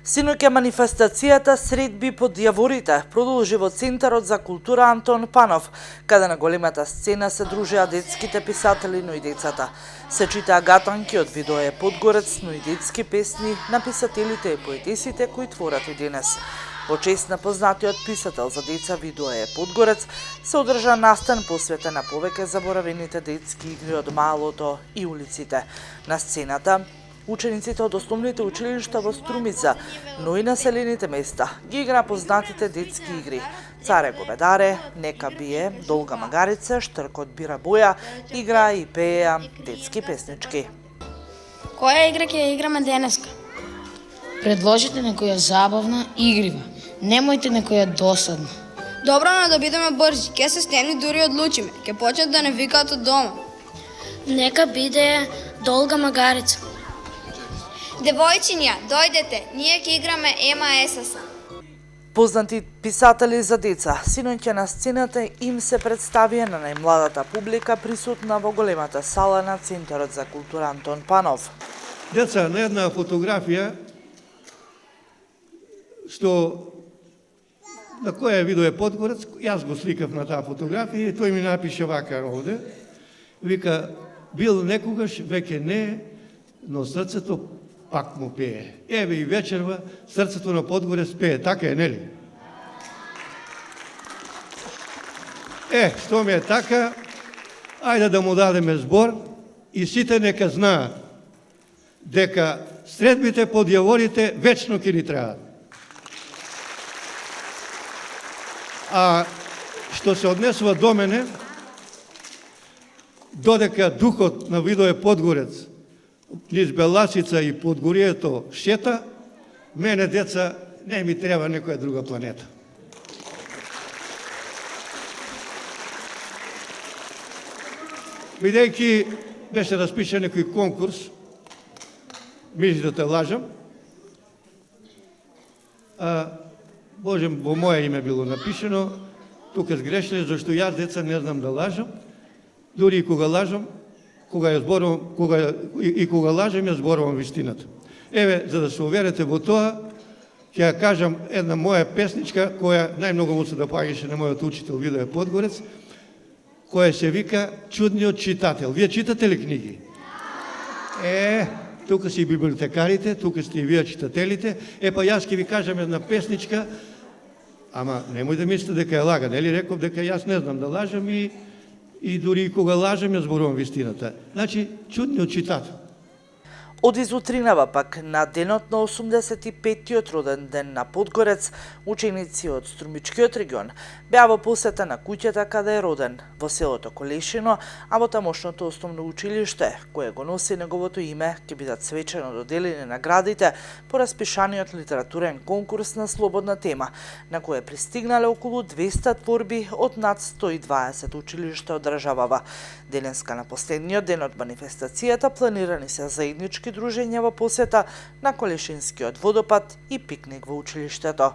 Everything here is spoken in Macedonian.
Синоќа манифестацијата Средби под јаворите продолжи во Центарот за култура Антон Панов, каде на големата сцена се дружеа детските писатели, но и децата. Се читаа гатанки од Видое Подгорец, но и детски песни на писателите и поетесите кои творат и денес. Во чест на познатиот писател за деца Видое Подгорец се одржа настан посветен на повеќе заборавените детски игри од малото и улиците. На сцената учениците од основните училишта во Струмица, но и населените места ги игра познатите детски игри: Царе Говедаре, Нека бие, Долга магарица, Штркот бира боја, игра и пееа детски песнички. Која игра ќе ја играме денеска? Предложите некоја забавна и игрива. Немојте некоја досадна. Добро, но да бидеме брзи. Ке се стемни дури одлучиме. Ке почнат да не викаат од дома. Нека биде Долга магарица. Девојчиња, дојдете, ние ќе играме Ема Есаса. Познати писатели за деца синоќа на сцената им се представија на најмладата публика присутна во големата сала на Центарот за култура Антон Панов. Деца, на една фотографија што на која Видое Подгорец, јас го сликав на таа фотографија и тој ми напише вака овде. Вика, бил некогаш, веќе не, но срцето пак му пее. Еве и вечерва срцето на Подгорец пее, така е, нели? Што ми е така, ајде да му дадеме збор и сите нека знаат дека средбите под јаворите вечно ќе ни траат. А што се однесува до мене, додека духот на Видое Подгорец низ Беласица и Подгорието шета, мене, деца, не ми треба некоја друга планета. Бидејќи беше распишен некој конкурс, мислите да те лажам, Боже, во моје име било напишено, тука сгрешили, зашто јас, деца, не знам да лажам, дури и кога лажам, кога лажем, ја зборувам вистината. Еве, за да се уверите во тоа, ќе ја кажам една моја песничка, која најмногу му се допаѓаше на мојот учител Видое Подгорец, која се вика Чудниот читател. Вие читате ли книги? Тука си библиотекарите, тука сте и вие читателите. Па јас ќе ви кажам една песничка, ама немој да мислите дека ја лага, нели реков дека јас не знам да лажам и дури и кога лажам ја зборувам вистината. Значи, Чудниот читател. Од изутринава пак на денот на 85-тиот роден ден на Подгорец, ученици од Струмичкиот регион беа во посета на куќата каде е роден, во селото Колешино, а во тамошното основно училиште, кое го носи неговото име, ќе бидат свечено доделени наградите по распишаниот литературен конкурс на слободна тема, на кој пристигнале околу 200 творби од над 120 училишта од државава. Денеска на последниот ден од манифестацијата планирани се заеднички дружења во посета на Колешинскиот водопад и пикник во училиштето.